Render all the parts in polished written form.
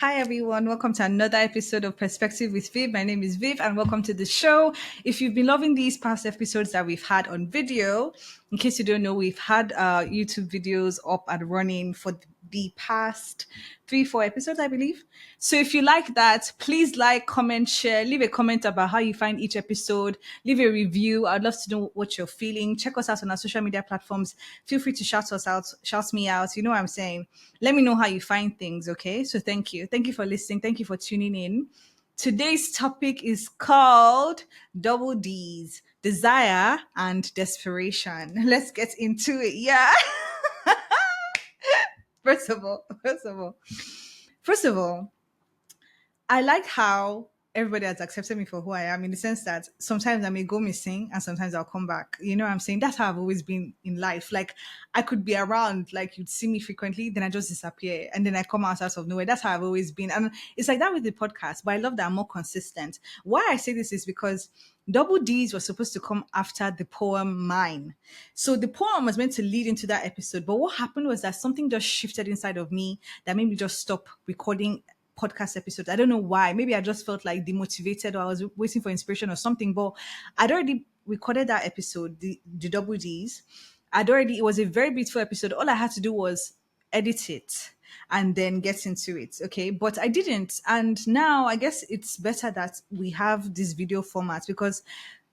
Hi everyone, welcome to another episode of Perspective with Viv. My name is Viv and welcome to the show. If you've been loving these past episodes that we've had on video, in case you don't know, we've had YouTube videos up and running for the past 3, 4 episodes, I believe. So if you like that, please like, comment, share, leave a comment about how you find each episode, leave a review. I'd love to know what you're feeling. Check us out on our social media platforms. Feel free to shout us out, shout me out. You know what I'm saying? Let me know how you find things, okay? So thank you. Thank you for listening. Thank you for tuning in. Today's topic is called Double D's, Desire and Desperation. Let's get into it. Yeah. First of all, I like how everybody has accepted me for who I am in the sense that sometimes I may go missing and sometimes I'll come back. You know what I'm saying? That's how I've always been in life. Like I could be around, like you'd see me frequently, then I just disappear and then I come out of nowhere. That's how I've always been. And it's like that with the podcast, but I love that I'm more consistent. Why I say this is because Double D's was supposed to come after the poem Mine. So the poem was meant to lead into that episode. But what happened was that something just shifted inside of me that made me just stop recording podcast episodes. I don't know why. Maybe I just felt like demotivated or I was waiting for inspiration or something. But I'd already recorded that episode, the Double D's. It was a very beautiful episode. All I had to do was edit it and then get into it. Okay. But I didn't. And now I guess it's better that we have this video format because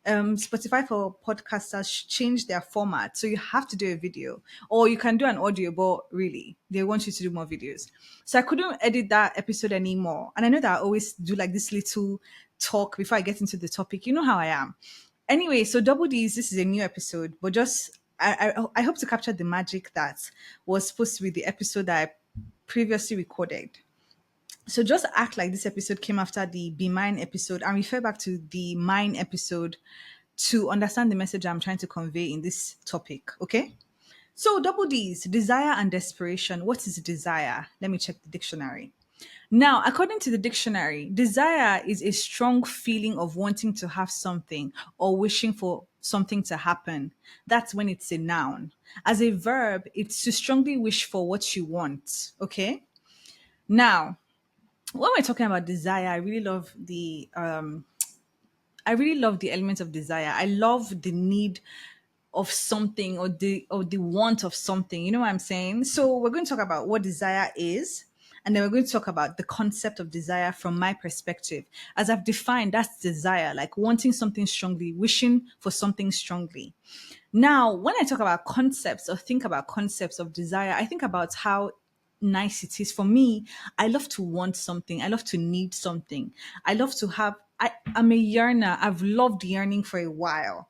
Spotify for podcasters changed their format. So you have to do a video or you can do an audio, but really they want you to do more videos. So I couldn't edit that episode anymore. And I know that I always do like this little talk before I get into the topic. You know how I am. Anyway, so Double D's, this is a new episode, but just I hope to capture the magic that was supposed to be the episode that I previously recorded. So just act like this episode came after the Be Mine episode and refer back to the Mine episode to understand the message I'm trying to convey in this topic. Okay. So Double D's, desire and desperation. What is desire? Let me check the dictionary. Now, according to the dictionary, desire is a strong feeling of wanting to have something or wishing for something to happen. That's when it's a noun. As a verb, it's to strongly wish for what you want. Okay. Now, when we're talking about desire, I really love the element of desire. I love the need of something or the want of something. You know what I'm saying? So we're going to talk about what desire is, and then we're going to talk about the concept of desire from my perspective. As I've defined, that's desire, like wanting something strongly, wishing for something strongly. Now, when I talk about concepts or think about concepts of desire, I think about how nice it is for me. I love to want something. I love to need something. I love to have. I'm a yearner. I've loved yearning for a while,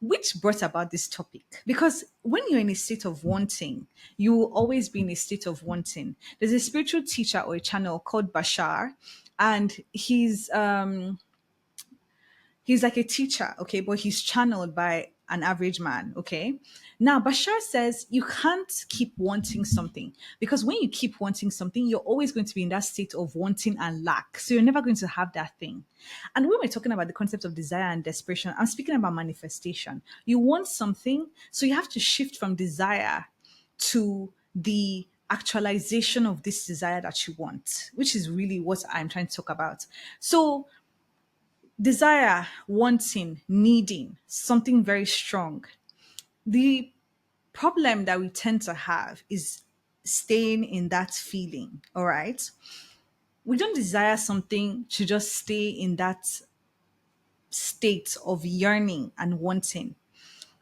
which brought about this topic. Because when you're in a state of wanting, you will always be in a state of wanting. There's a spiritual teacher or a channel called Bashar, and he's like a teacher, okay, but he's channeled by an average man, okay? Now, Bashar says you can't keep wanting something because when you keep wanting something, you're always going to be in that state of wanting and lack. So you're never going to have that thing. And when we're talking about the concept of desire and desperation, I'm speaking about manifestation. You want something, so you have to shift from desire to the actualization of this desire that you want, which is really what I'm trying to talk about. So desire, wanting, needing something very strong. The problem that we tend to have is staying in that feeling. All right. We don't desire something to just stay in that state of yearning and wanting.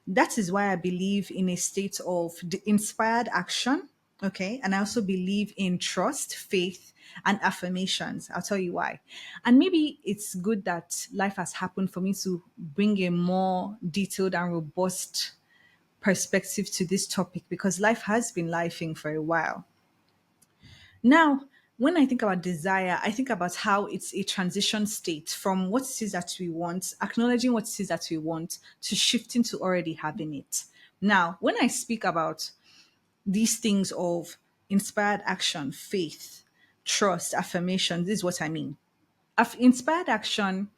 That is why I believe in a state of inspired action. Okay. And I also believe in trust, faith, and affirmations. I'll tell you why. And maybe it's good that life has happened for me to bring a more detailed and robust perspective to this topic because life has been lifing for a while. Now, when I think about desire, I think about how it's a transition state from what it is that we want, acknowledging what it is that we want, to shifting to already having it. Now, when I speak about these things of inspired action, faith, trust, affirmation, this is what I mean. Inspired action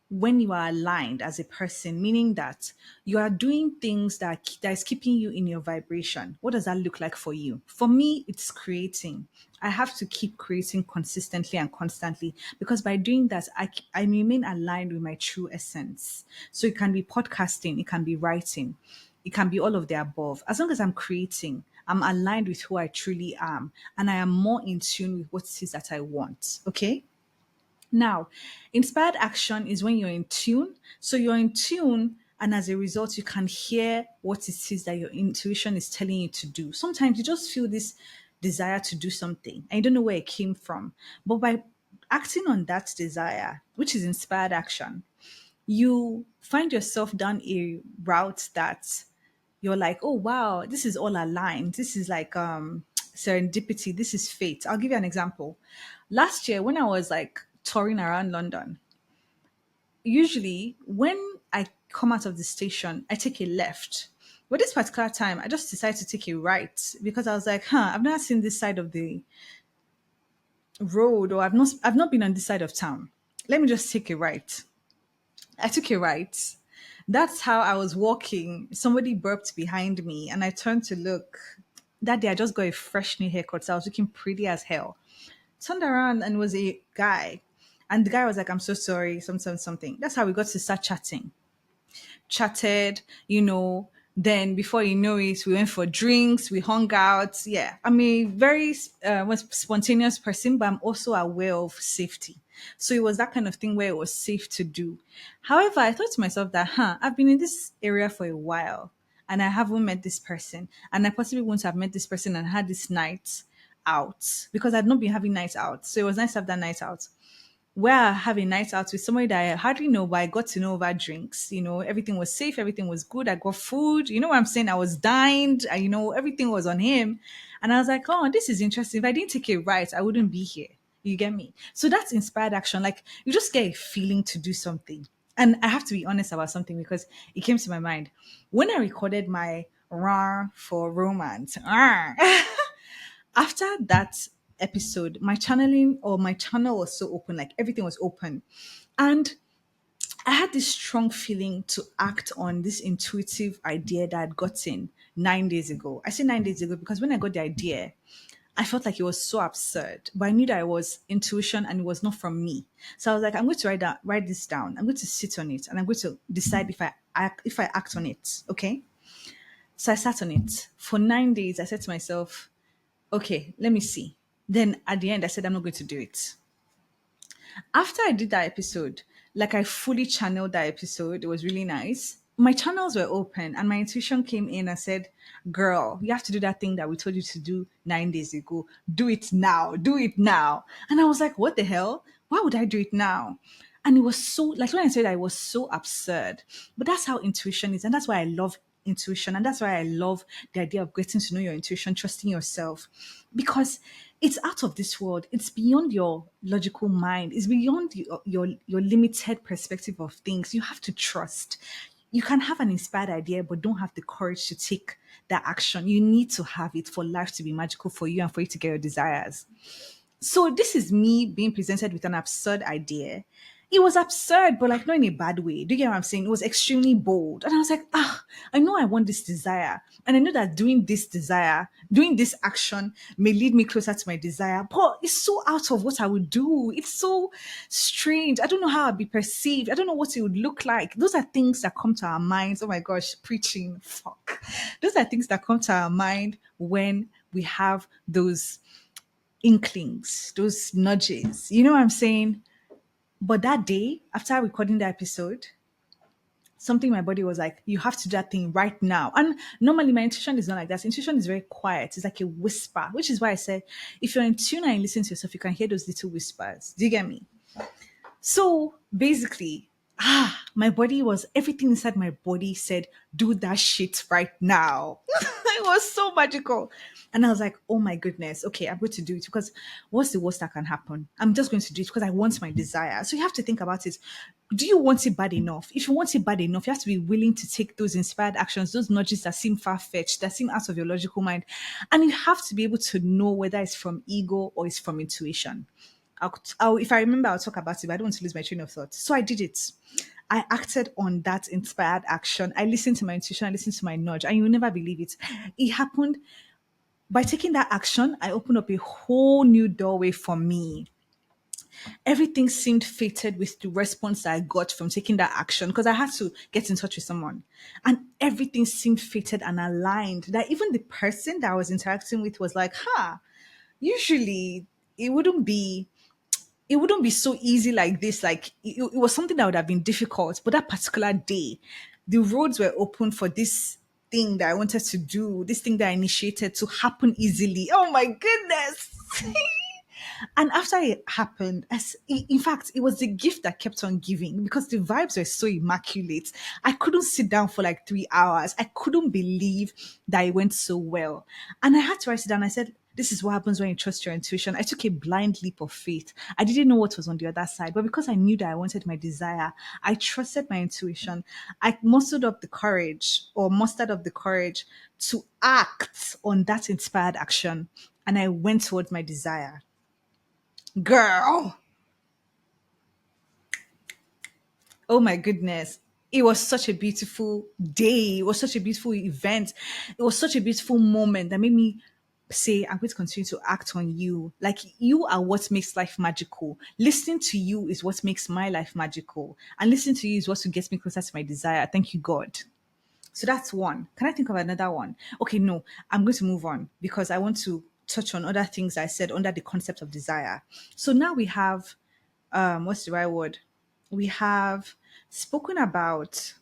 when you are aligned as a person, meaning that you are doing things that is keeping you in your vibration. What does that look like for you? For me, it's creating. I have to keep creating consistently and constantly, because by doing that, I remain aligned with my true essence. So it can be podcasting, it can be writing, it can be all of the above. As long as I'm creating, I'm aligned with who I truly am, and I am more in tune with what it is that I want. Okay. Now, inspired action is when you're in tune. So you're in tune, and as a result, you can hear what it is that your intuition is telling you to do. Sometimes you just feel this desire to do something and you don't know where it came from. But by acting on that desire, which is inspired action, you find yourself down a route that you're like, oh wow, this is all aligned. This is like serendipity. This is fate. I'll give you an example. Last year, when I was like touring around London, usually when I come out of the station, I take a left. But this particular time, I just decided to take a right because I was like, I've never seen this side of the road, or I've not been on this side of town. Let me just take a right. I took a right. That's how I was walking. Somebody burped behind me, and I turned to look. That day, I just got a fresh new haircut, so I was looking pretty as hell. Turned around and was a guy, and the guy was like, "I'm so sorry, something, something." That's how we got to start chatting. Chatted, then before you know it, we went for drinks, we hung out. Yeah, I'm a very spontaneous person, but I'm also aware of safety. So it was that kind of thing where it was safe to do. However, I thought to myself that, I've been in this area for a while and I haven't met this person. And I possibly wouldn't have met this person and had this night out because I'd not been having nights out. So it was nice to have that night out where I have a night out with somebody that I hardly know, but I got to know over drinks. Everything was safe, everything was good. I got food. You know what I'm saying? I was dined. Everything was on him. And I was like, oh, this is interesting. If I didn't take it right, I wouldn't be here. You get me? So that's inspired action. Like you just get a feeling to do something. And I have to be honest about something because it came to my mind. When I recorded my RAR for romance, after that episode, my channel was so open, like everything was open. And I had this strong feeling to act on this intuitive idea that I'd gotten 9 days ago. I say 9 days ago because when I got the idea, I felt like it was so absurd, but I knew that it was intuition and it was not from me. So I was like, I'm going to write this down. I'm going to sit on it and I'm going to decide if I act on it. Okay. So I sat on it for 9 days. I said to myself, okay, let me see. Then at the end, I said, I'm not going to do it. After I did that episode, like I fully channeled that episode, it was really nice. My channels were open and my intuition came in and said, girl, you have to do that thing that we told you to do 9 days ago. Do it now. Do it now. And I was like, what the hell? Why would I do it now? And it was so, like when I said that, it was so absurd. But that's how intuition is. And that's why I love intuition. And that's why I love the idea of getting to know your intuition, trusting yourself, because it's out of this world. It's beyond your logical mind. It's beyond your limited perspective of things. You have to trust. You can have an inspired idea, but don't have the courage to take that action. You need to have it for life to be magical for you and for you to get your desires. So this is me being presented with an absurd idea. It was absurd, but like not in a bad way. Do you get what I'm saying? It was extremely bold. And I was like, I know I want this desire. And I know that doing this action may lead me closer to my desire. But it's so out of what I would do. It's so strange. I don't know how I'd be perceived. I don't know what it would look like. Those are things that come to our minds. Oh my gosh, preaching. Fuck. Those are things that come to our mind when we have those inklings, those nudges. You know what I'm saying? But that day, after recording the episode, something in my body was like, you have to do that thing right now. And normally my intuition is not like that. Intuition is very quiet. It's like a whisper, which is why I said, if you're in tune and you listen to yourself, you can hear those little whispers. Do you get me? So basically, everything inside my body said, do that shit right now. It was so magical. And I was like, oh my goodness, okay, I'm going to do it because what's the worst that can happen? I'm just going to do it because I want my desire. So you have to think about it. Do you want it bad enough? If you want it bad enough, you have to be willing to take those inspired actions, those nudges that seem far-fetched, that seem out of your logical mind. And you have to be able to know whether it's from ego or it's from intuition. If I remember, I'll talk about it, but I don't want to lose my train of thought. So I did it. I acted on that inspired action. I listened to my intuition. I listened to my nudge. And you'll never believe it. It happened By taking that action, I opened up a whole new doorway for me. Everything seemed fated with the response I got from taking that action because I had to get in touch with someone. And everything seemed fated and aligned that even the person that I was interacting with was like, usually it wouldn't be it wouldn't be so easy like this. Like it was something that would have been difficult, but that particular day, the roads were open for this thing that I wanted to do, this thing that I initiated to happen easily. Oh my goodness. And after it happened, in fact, it was the gift that kept on giving because the vibes were so immaculate. I couldn't sit down for like 3 hours. I couldn't believe that it went so well. And I had to write it down. I said, this is what happens when you trust your intuition. I took a blind leap of faith. I didn't know what was on the other side, but because I knew that I wanted my desire, I trusted my intuition. I mustered up the courage to act on that inspired action. And I went towards my desire. Girl, oh my goodness. It was such a beautiful day. It was such a beautiful event. It was such a beautiful moment that made me say, I'm going to continue to act on you. Like, you are what makes life magical. Listening to you is what makes my life magical. And listening to you is what gets me closer to my desire. Thank you, God. So that's one. Can I think of another one? Okay, no, I'm going to move on because I want to touch on other things I said under the concept of desire. So now we have, what's the right word? We have spoken about,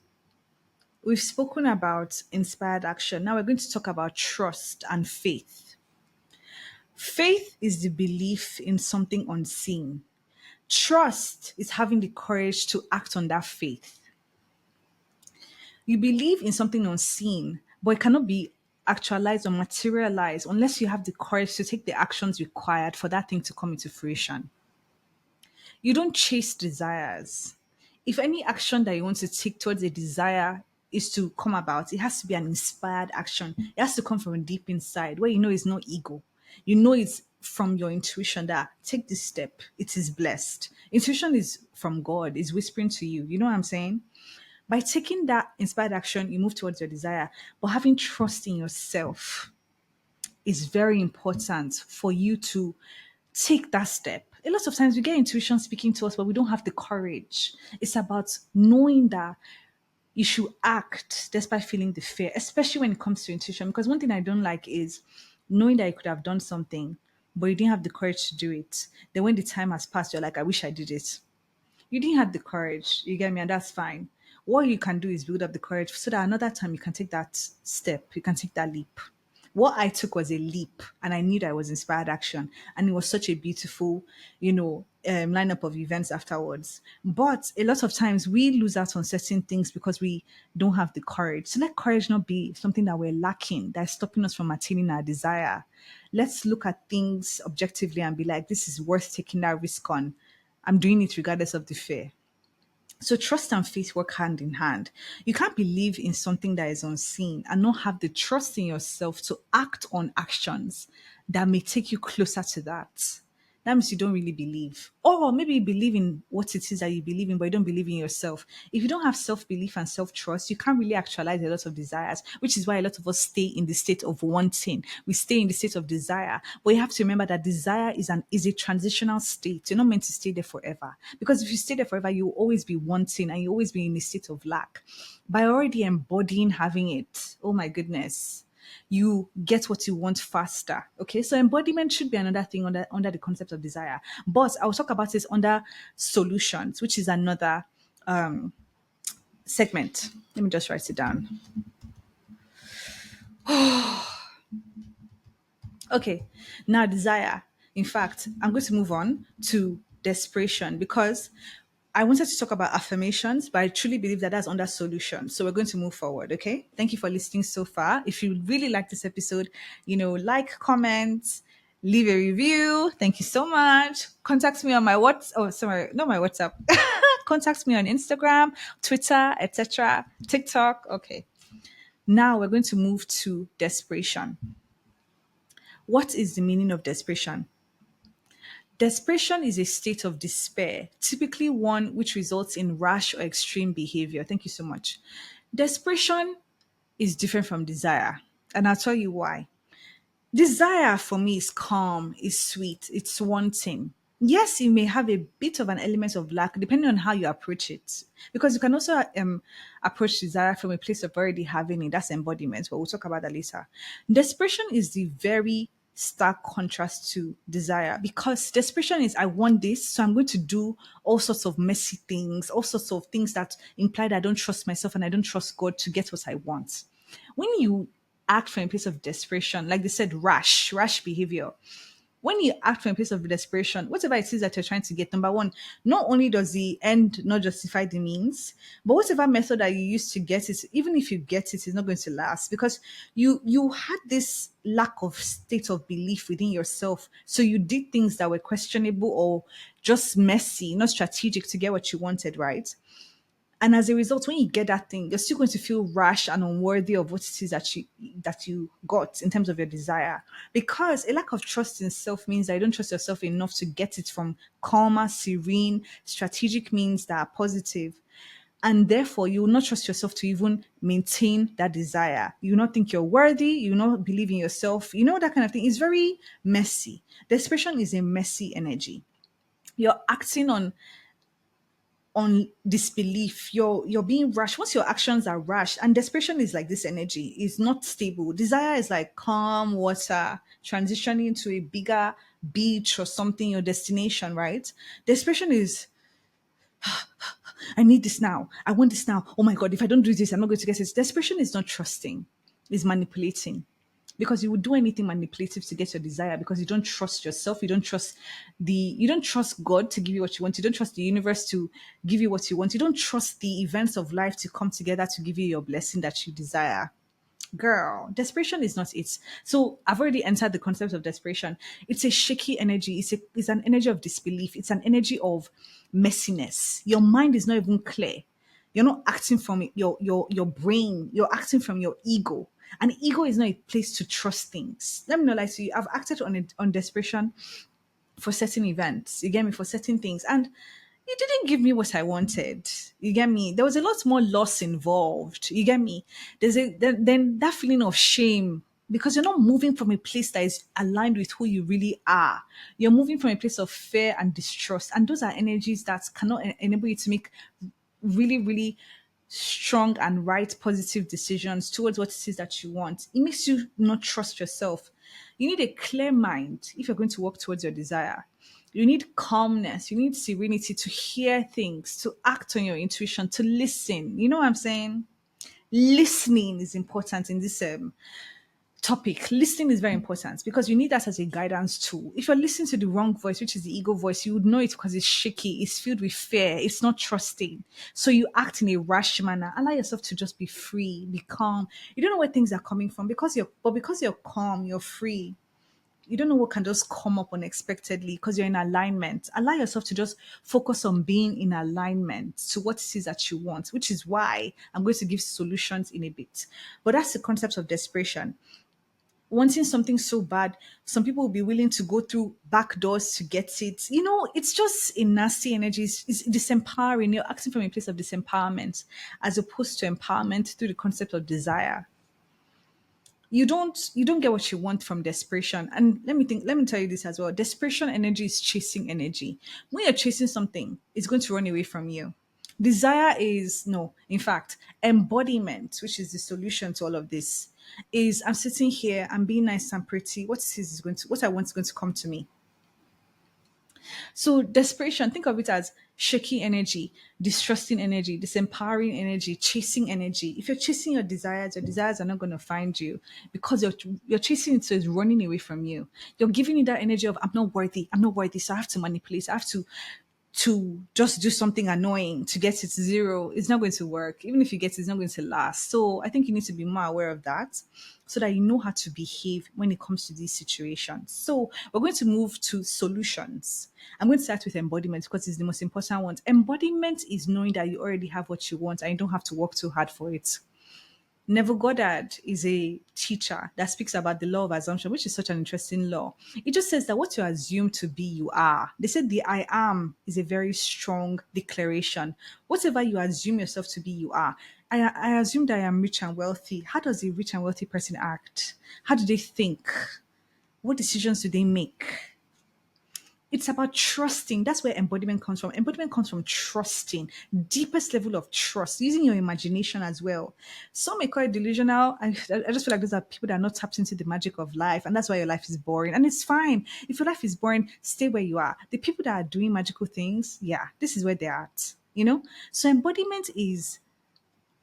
we've spoken about inspired action. Now we're going to talk about trust and faith. Faith is the belief in something unseen. Trust is having the courage to act on that faith. You believe in something unseen, but it cannot be actualized or materialized unless you have the courage to take the actions required for that thing to come into fruition. You don't chase desires. If any action that you want to take towards a desire is to come about, it has to be an inspired action. It has to come from deep inside where you know it's not ego. You know it's from your intuition that take this step, it is blessed. Intuition is from God, is whispering to you. You know what I'm saying? By taking that inspired action, you move towards your desire. But having trust in yourself is very important for you to take that step. A lot of times we get intuition speaking to us, but we don't have the courage. It's about knowing that you should act despite feeling the fear, especially when it comes to intuition. Because one thing I don't like is knowing that you could have done something, but you didn't have the courage to do it. Then when the time has passed, you're like, I wish I did it. You didn't have the courage, you get me, and that's fine. What you can do is build up the courage so that another time you can take that step, you can take that leap. What I took was a leap, and I knew that it was inspired action, and it was such a beautiful, lineup of events afterwards. But a lot of times we lose out on certain things because we don't have the courage. So let courage not be something that we're lacking that's stopping us from attaining our desire. Let's look at things objectively and be like, this is worth taking that risk on. I'm doing it regardless of the fear. So trust and faith work hand in hand. You can't believe in something that is unseen and not have the trust in yourself to act on actions that may take you closer to that. That means you don't really believe. Or maybe you believe in what it is that you believe in, but you don't believe in yourself. If you don't have self belief and self trust, you can't really actualize a lot of desires, which is why a lot of us stay in the state of wanting. We stay in the state of desire. But you have to remember that desire is a transitional state. You're not meant to stay there forever. Because if you stay there forever, you will always be wanting and you always be in a state of lack. By already embodying having it, oh my goodness, you get what you want faster. Okay, so embodiment should be another thing under the concept of desire. But I'll talk about this under solutions, which is another segment. Let me just write it down. Okay, now desire. In fact, I'm going to move on to desperation because I wanted to talk about affirmations, but I truly believe that that's under solutions. So we're going to move forward. Okay. Thank you for listening so far. If you really like this episode, like, comment, leave a review. Thank you so much. Contact me on my Oh, sorry, not my WhatsApp. Contact me on Instagram, Twitter, etc., TikTok. Okay. Now we're going to move to desperation. What is the meaning of desperation? Desperation is a state of despair, typically one which results in rash or extreme behavior. Thank you so much. Desperation is different from desire, and I'll tell you why. Desire for me is calm, is sweet, it's wanting. Yes, you may have a bit of an element of lack depending on how you approach it. Because you can also approach desire from a place of already having it. That's embodiment, but we'll talk about that later. Desperation is the very stark contrast to desire because desperation is I want this, so I'm going to do all sorts of messy things, all sorts of things that imply that I don't trust myself and I don't trust God to get what I want. When you act from a place of desperation, like they said, rash behavior. When you act from a place of desperation, whatever it is that you're trying to get, number one, not only does the end not justify the means, but whatever method that you use to get it, even if you get it, it's not going to last because you had this lack of state of belief within yourself. So you did things that were questionable or just messy, not strategic to get what you wanted, right? And as a result, when you get that thing, you're still going to feel rash and unworthy of what it is that you got in terms of your desire. Because a lack of trust in self means that you don't trust yourself enough to get it from calmer, serene, strategic means that are positive. And therefore, you will not trust yourself to even maintain that desire. You will not think you're worthy. You will not believe in yourself. You know, that kind of thing. It's very messy. Desperation is a messy energy. You're acting on disbelief. You're being rash. Once your actions are rash, and desperation is like this energy, is not stable. Desire is like calm water transitioning into a bigger beach or something, your destination, right? Desperation is I need this now. I want this now. Oh my God, if I don't do this, I'm not going to get it. Desperation is not trusting, it's manipulating. Because you would do anything manipulative to get your desire because you don't trust yourself. You don't trust God to give you what you want. You don't trust the universe to give you what you want. You don't trust the events of life to come together to give you your blessing that you desire. Girl, desperation is not it. So I've already entered the concept of desperation. It's a shaky energy. It's an energy of disbelief. It's an energy of messiness. Your mind is not even clear. You're not acting from your brain. You're acting from your ego. And ego is not a place to trust things. Let me not lie to you. I've acted on desperation for certain events. You get me, for certain things, and it didn't give me what I wanted. You get me? There was a lot more loss involved. You get me? Then that feeling of shame because you're not moving from a place that is aligned with who you really are. You're moving from a place of fear and distrust, and those are energies that cannot enable you to make really, really strong and right positive decisions towards what it is that you want. It makes you not trust yourself. You need a clear mind if you're going to work towards your desire. You need calmness, you need serenity to hear things, to act on your intuition, to listen. You know what I'm saying? Listening is important in this topic. Listening is very important because you need that as a guidance tool. If you're listening to the wrong voice, which is the ego voice, you would know it because it's shaky, it's filled with fear, it's not trusting. So you act in a rash manner. Allow yourself to just be free, be calm. You don't know where things are coming from because you're calm, you're free. You don't know what can just come up unexpectedly because you're in alignment. Allow yourself to just focus on being in alignment to what it is that you want, which is why I'm going to give solutions in a bit. But that's the concept of desperation. Wanting something so bad, some people will be willing to go through back doors to get it. You know, it's just a nasty energy. It's disempowering. You're acting from a place of disempowerment as opposed to empowerment through the concept of desire. You don't get what you want from desperation. And let me tell you this as well. Desperation energy is chasing energy. When you're chasing something, it's going to run away from you. Desire is no, in fact, embodiment, which is the solution to all of this, is I'm sitting here, I'm being nice and pretty. What I want is going to come to me. So desperation, think of it as shaky energy, distrusting energy, disempowering energy, chasing energy. If you're chasing your desires are not going to find you because you're chasing it, so it's running away from you. You're giving it that energy of I'm not worthy, so I have to manipulate, I have to just do something annoying to get it to zero. It's not going to work. Even if you get it, it's not going to last. So I think you need to be more aware of that so that you know how to behave when it comes to these situations. So we're going to move to solutions. I'm going to start with embodiment because it's the most important one. Embodiment is knowing that you already have what you want and you don't have to work too hard for it. Neville Goddard is a teacher that speaks about the law of assumption, which is such an interesting law. It just says that what you assume to be, you are. They said the I am is a very strong declaration. Whatever you assume yourself to be, you are. I assume that I am rich and wealthy. How does a rich and wealthy person act? How do they think? What decisions do they make? It's about trusting. That's where embodiment comes from. Embodiment comes from trusting, deepest level of trust, using your imagination as well. Some may call it delusional. I just feel like those are people that are not tapped into the magic of life, and that's why your life is boring. And it's fine. If your life is boring, stay where you are. The people that are doing magical things, yeah, this is where they're at. So embodiment is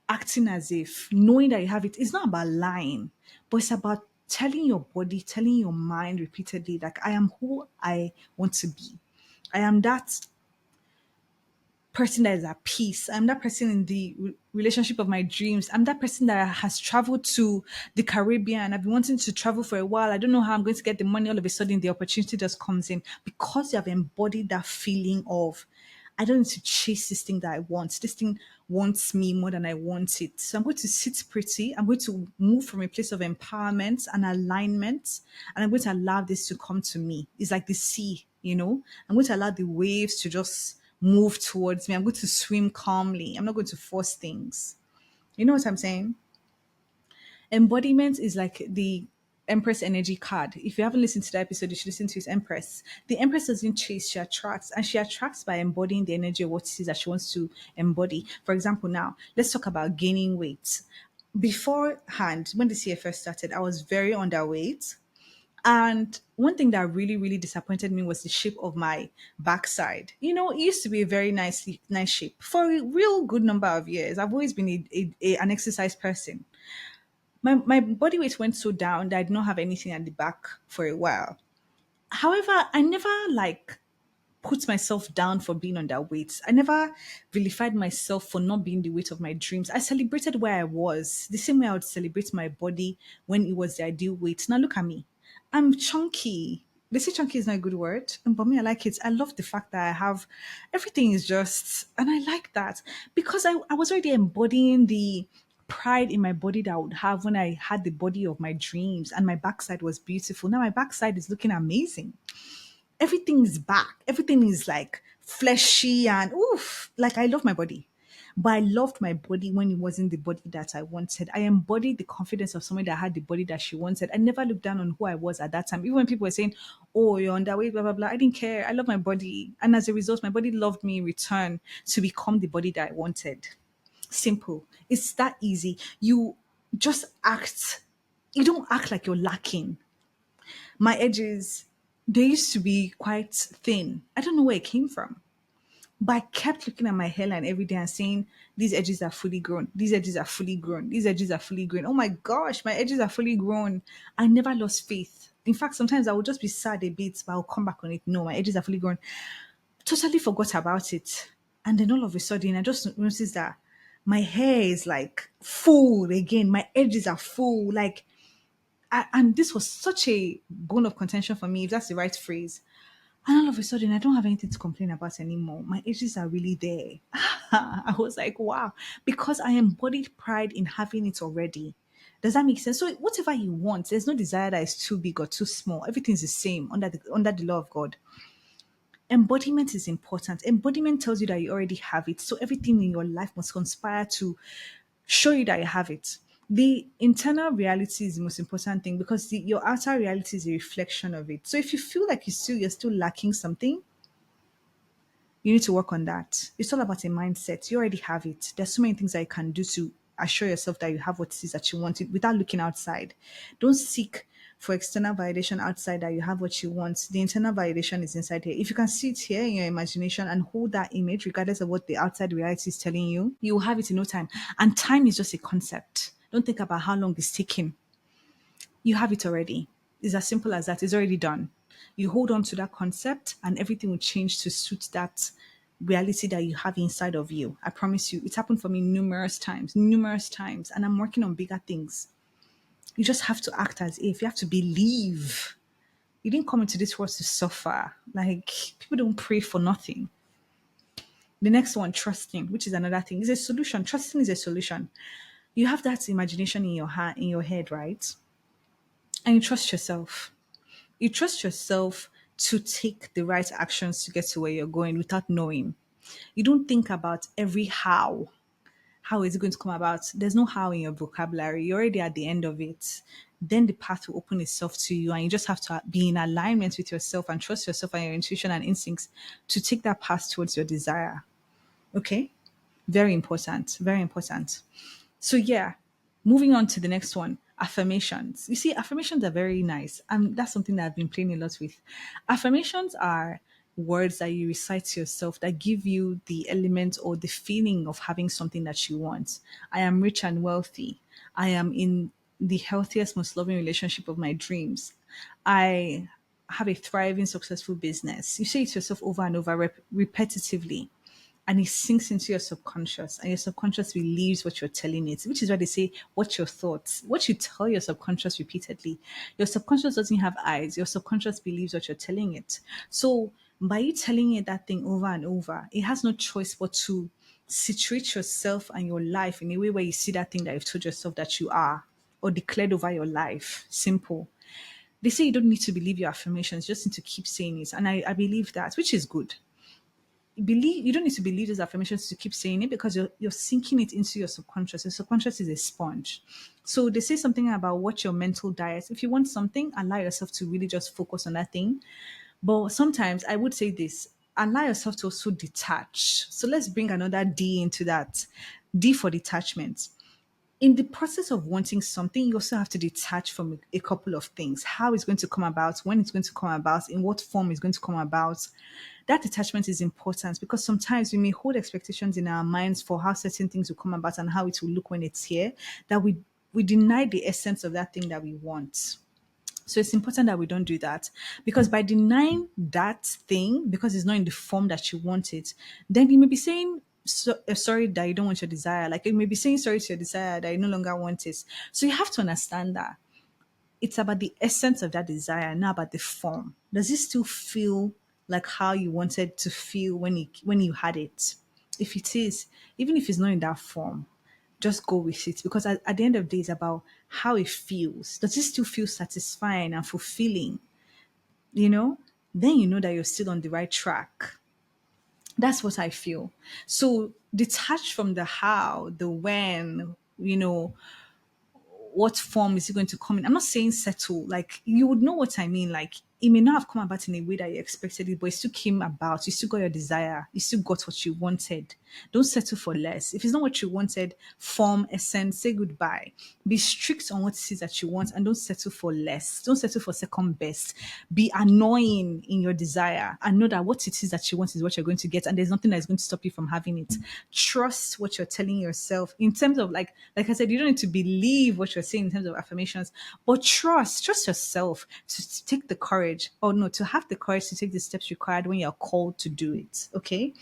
acting as if knowing that you have it. It's not about lying, but it's about telling your body, telling your mind repeatedly, like, I am who I want to be. I am that person that is at peace. I'm that person in the relationship of my dreams. I'm that person that has traveled to the Caribbean. I've been wanting to travel for a while. I don't know how I'm going to get the money. All of a sudden, the opportunity just comes in because you have embodied that feeling of, I don't need to chase this thing that I want. This thing wants me more than I want it. So I'm going to sit pretty. I'm going to move from a place of empowerment and alignment, and I'm going to allow this to come to me. It's like the sea. I'm going to allow the waves to just move towards me. I'm going to swim calmly. I'm not going to force things. You know what I'm saying? Embodiment is like the Empress energy card. If you haven't listened to that episode, you should listen to his Empress. The Empress doesn't chase, she attracts, and she attracts by embodying the energy of what it is that she wants to embody. For example, now let's talk about gaining weight. Beforehand, when this year first started, I was very underweight. And one thing that really, really disappointed me was the shape of my backside. It used to be a very nice shape for a real good number of years. I've always been an exercise person. My body weight went so down that I did not have anything at the back for a while. However, I never put myself down for being underweight. I never vilified myself for not being the weight of my dreams. I celebrated where I was, the same way I would celebrate my body when it was the ideal weight. Now look at me. I'm chunky. They say chunky is not a good word, but me, I like it. I love the fact that I have everything is just, and I like that because I was already embodying the pride in my body that I would have when I had the body of my dreams and my backside was beautiful. Now my backside is looking amazing. Everything is back. Everything is like fleshy and oof. Like I love my body. But I loved my body when it wasn't the body that I wanted. I embodied the confidence of someone that had the body that she wanted. I never looked down on who I was at that time. Even when people were saying, oh, you're underweight, blah, blah, blah. I didn't care. I love my body. And as a result, my body loved me in return to become the body that I wanted. Simple. It's that easy. You just act. You don't act like you're lacking. My edges, they used to be quite thin. I don't know where it came from. But I kept looking at my hairline every day and saying, these edges are fully grown. These edges are fully grown. These edges are fully grown. Oh my gosh, my edges are fully grown. I never lost faith. In fact, sometimes I would just be sad a bit, but I'll come back on it. No, my edges are fully grown. Totally forgot about it. And then all of a sudden, I just noticed that my hair is like full again. My edges are full. And this was such a bone of contention for me, if that's the right phrase. And all of a sudden, I don't have anything to complain about anymore. My edges are really there. I was like, wow, because I embodied pride in having it already. Does that make sense? So whatever you want, there's no desire that is too big or too small. Everything's the same under the law of God. Embodiment is important. Embodiment tells you that you already have it. So everything in your life must conspire to show you that you have it. The internal reality is the most important thing because your outer reality is a reflection of it. So if you feel like you're still lacking something, you need to work on that. It's all about a mindset. You already have it. There's so many things that you can do to assure yourself that you have what it is that you want without looking outside. Don't seek for external validation outside that you have what you want. The internal validation is inside here. If you can see it here in your imagination and hold that image, regardless of what the outside reality is telling you, you will have it in no time. And time is just a concept. Don't think about how long it's taking. You have it already. It's as simple as that. It's already done. You hold on to that concept and everything will change to suit that reality that you have inside of you. I promise you, it's happened for me numerous times, and I'm working on bigger things. You just have to act as if you have to believe. You didn't come into this world to suffer. Like people don't pray for nothing. The next one, trusting, which is another thing, is a solution. Trusting is a solution. You have that imagination in your heart, in your head, right? And you trust yourself. You trust yourself to take the right actions to get to where you're going without knowing. You don't think about every how. How is it going to come about? There's no how in your vocabulary. You're already at the end of it. then the path will open itself to you. And you just have to be in alignment with yourself and trust yourself and your intuition and instincts to take that path towards your desire. Okay? Very important. Very important. So yeah, moving on to the next one, affirmations. You see, affirmations are very nice. And that's something that I've been playing a lot with. Affirmations are words that you recite to yourself that give you the element or the feeling of having something that you want. I am rich and wealthy. I am in the healthiest, most loving relationship of my dreams. I have a thriving, successful business. You say it to yourself over and over repetitively, and it sinks into your subconscious, and your subconscious believes what you're telling it, which is why they say, what's your thoughts? What you tell your subconscious repeatedly. Your subconscious doesn't have eyes. Your subconscious believes what you're telling it. So by you telling it that thing over and over, it has no choice but to situate yourself and your life in a way where you see that thing that you've told yourself that you are or declared over your life. Simple. They say you don't need to believe your affirmations, you just need to keep saying it. And I believe that, which is good. You don't need to believe those affirmations to keep saying it, because you're sinking it into your subconscious. Your subconscious is a sponge. So they say something about what your mental diet. If you want something, allow yourself to really just focus on that thing. But sometimes I would say this, allow yourself to also detach. So let's bring another D into that. D for detachment. In the process of wanting something, you also have to detach from a couple of things. How it's going to come about, when it's going to come about, in what form it's going to come about. That detachment is important, because sometimes we may hold expectations in our minds for how certain things will come about and how it will look when it's here, that we deny the essence of that thing that we want. So it's important that we don't do that, because by denying that thing, because it's not in the form that you want it, then you may be saying sorry that you don't want your desire. Like you may be saying sorry to your desire that you no longer want it. So you have to understand that it's about the essence of that desire, not about the form. Does it still feel like how you wanted to feel when you had it? If it is, even if it's not in that form, just go with it, because at the end of the day, it's about how it feels. Does it still feel satisfying and fulfilling? You know, then you know that you're still on the right track. That's what I feel. So detach from the how, the when, what form is it going to come in? I'm not saying settle. Like you would know what I mean. Like it may not have come about in a way that you expected it, but it still came about. You still got your desire. You still got what you wanted. Don't settle for less. If it's not what you wanted, form, essence, say goodbye. Be strict on what it is that you want, and don't settle for less. Don't settle for second best. Be annoying in your desire, and know that what it is that you want is what you're going to get, and there's nothing that's going to stop you from having it. Trust what you're telling yourself in terms of like I said, you don't need to believe what you're saying in terms of affirmations, but trust yourself to take the courage, or no, to have the courage to take the steps required when you're called to do it. Okay,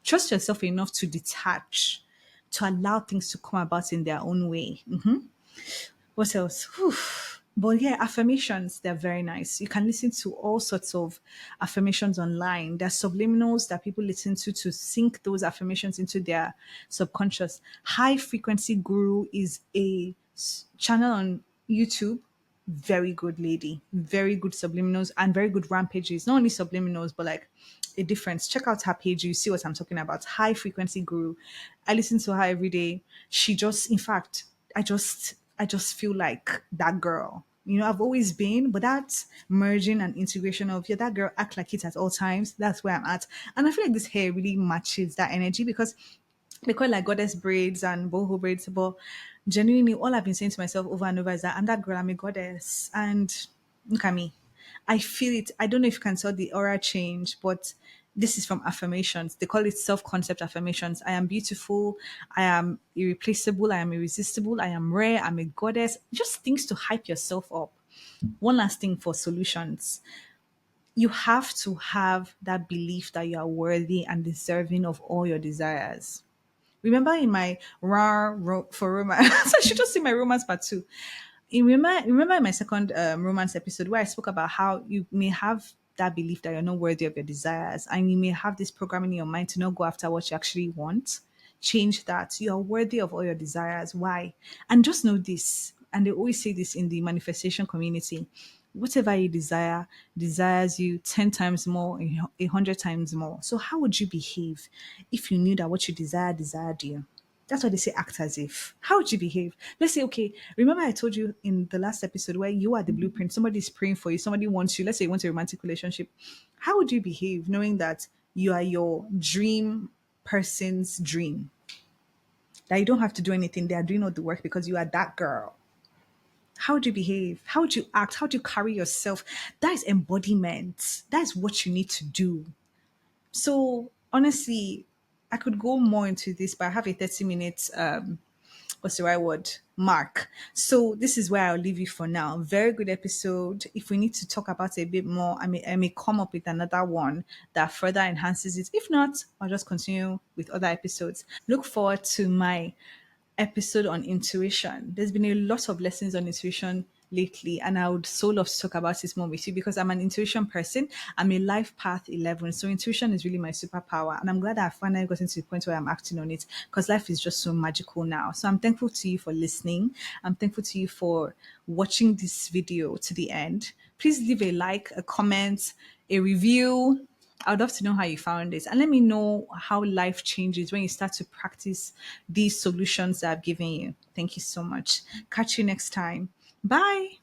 trust yourself enough to detach, to allow things to come about in their own way. What else? Whew. But yeah, affirmations, they're very nice. You can listen to all sorts of affirmations online. There's subliminals that people listen to sink those affirmations into their subconscious. High Frequency Guru is a channel on YouTube. Very good lady, very good subliminals and very good rampages. Not only subliminals, but like a difference. Check out her page, you see what I'm talking about. High Frequency Guru. I listen to her every day. She just, in fact, I just feel like that girl. I've always been, but that merging and integration of, yeah, that girl, act like it at all times. That's where I'm at. And I feel like this hair really matches that energy, because they call it like goddess braids and boho braids. But genuinely, all I've been saying to myself over and over is that I'm that girl, I'm a goddess. And look at me. I feel it. I don't know if you can tell the aura change, but this is from affirmations. They call it self-concept affirmations. I am beautiful. I am irreplaceable. I am irresistible. I am rare. I'm a goddess. Just things to hype yourself up. One last thing for solutions. You have to have that belief that you are worthy and deserving of all your desires. Remember in my for romance, I should just see my romance part two. You remember in my second romance episode where I spoke about how you may have that belief that you're not worthy of your desires, and you may have this programming in your mind to not go after what you actually want. Change that. You are worthy of all your desires. Why? And just know this, and they always say this in the manifestation community: whatever you desire desires you 10 times more, 100 times more. So how would you behave if you knew that what you desire desired you? That's why they say act as if. How would you behave? Let's say, okay, remember I told you in the last episode where you are the blueprint, somebody's praying for you, somebody wants you, let's say you want a romantic relationship. How would you behave knowing that you are your dream person's dream? That you don't have to do anything, they are doing all the work because you are that girl. How would you behave? How would you act? How would you carry yourself? That is embodiment. That's what you need to do. So honestly, I could go more into this, but I have a 30 minutes what's the right word? Mark. So this is where I'll leave you for now. Very good episode. If we need to talk about it a bit more, I may come up with another one that further enhances it. If not, I'll just continue with other episodes. Look forward to my episode on intuition. There's been a lot of lessons on intuition lately, and I would so love to talk about this more with you because I'm an intuition person. I'm a life path 11. So intuition is really my superpower. And I'm glad that I finally gotten to the point where I'm acting on it because life is just so magical now. So I'm thankful to you for listening. I'm thankful to you for watching this video to the end. Please leave a like, a comment, a review. I'd love to know how you found it. And let me know how life changes when you start to practice these solutions that I've given you. Thank you so much. Catch you next time. Bye.